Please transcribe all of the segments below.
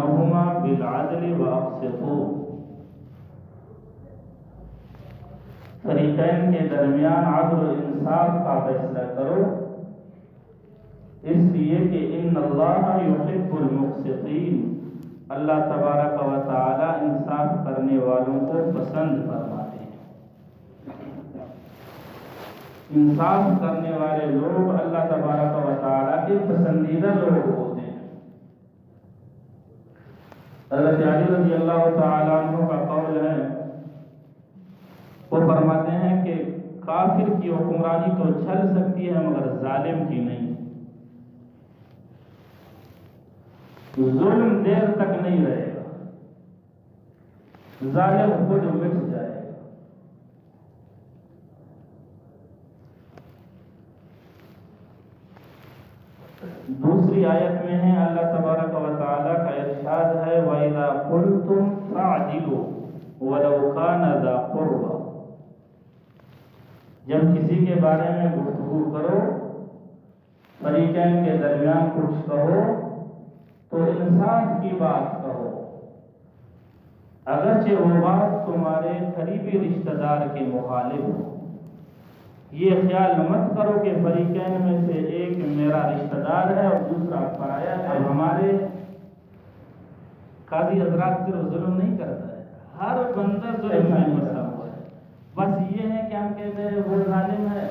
بینہما بالعدل واقسطوا، فریقین کے درمیان عدل و انصاف کا فیصلہ کرو، اس لیے کہ ان اللہ یحب المقسطین، اللہ تبارک و تعالی انصاف کرنے والوں کو پسند فرماتے ہیں۔ انصاف کرنے والے لوگ اللہ تبارک و تعالی کے پسندیدہ لوگ ہوتے ہیں۔ حضرت علی رضی اللہ تعالی عنہ کا قول ہے، وہ فرماتے ہیں کہ کافر کی حکمرانی تو چل سکتی ہے مگر ظالم کی نہیں، ظلم دیر تک نہیں رہے گا، ظالم خود مٹ جائے گا۔ دوسری آیت میں ہے اللہ تبارک و تعالیٰ کا ارشاد ہے وَإِذَا قُلْتُمْ فَاعْدِلُوا وَلَوْ كَانَ ذَا قُرْبَىٰ، جب کسی کے بارے میں گفتگو کرو، فریقین کے درمیان کچھ کہو تو انصاف کی بات کہو، اگرچہ وہ بات تمہارے قریبی رشتہ دار کے مخالف ہو۔ یہ خیال مت کرو کہ فریقین میں سے ایک میرا رشتہ دار ہے اور دوسرا پرایا ہے۔ ہمارے قاضی حضرات صرف ظلم نہیں کرتا ہے، ہر بندہ ظلم میں پھنسا ہوا ہے، بس یہ ہے کہ ہم کہتے ہیں وہ ظالم ہے،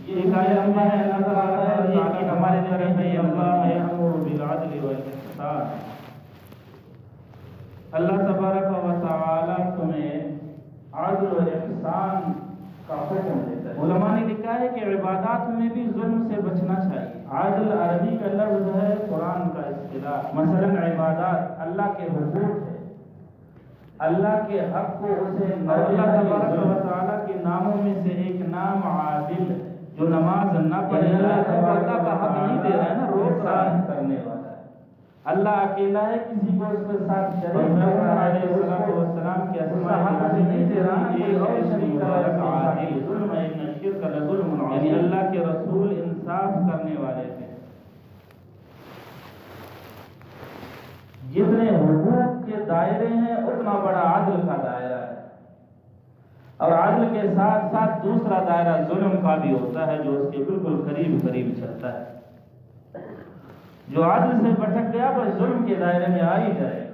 یہ آیت میں ہے نظر آ رہا ہے کہ ہمارے طرف ہے اللہ یأمر بالعدل والاحسان۔ اللہ تبارک و تعالی تمہیں عدل و احسان کا حکم دیتا ہے۔ علماء نے لکھا ہے کہ عبادات میں بھی ظلم سے بچنا چاہیے۔ عدل عربی کا لفظ ہے، قرآن کا اصطلاح۔ مثلا عبادات اللہ کے حقوق ہے، اللہ کے حق کو اسے اللہ تبارک و تعالی کے ناموں میں سے ایک نام عادل ہے، جو نماز نہ پڑھے اللہ کا حق نہیں دے رہا ہے نا، روک رہا ہے کرنے والا ہے۔ اللہ اکیلا ہے، کسی کو اس کے ساتھ شریک علیہ السلام کے اسماء نہیں دے رہا ہے، ایک مبارک عادل ظلم ہے، ان الشرک لظلم عظیم، یعنی اللہ کے رسول انصاف کرنے والے تھے۔ جتنے حقوق کے دائرے ہیں اتنا بڑا عدل کا دائرہ ہے، اور عدل کے ساتھ ساتھ دوسرا دائرہ ظلم کا بھی ہوتا ہے جو اس کے بالکل قریب چلتا ہے۔ جو عدل سے بھٹک گیا وہ ظلم کے دائرے میں آ ہی جائے گا۔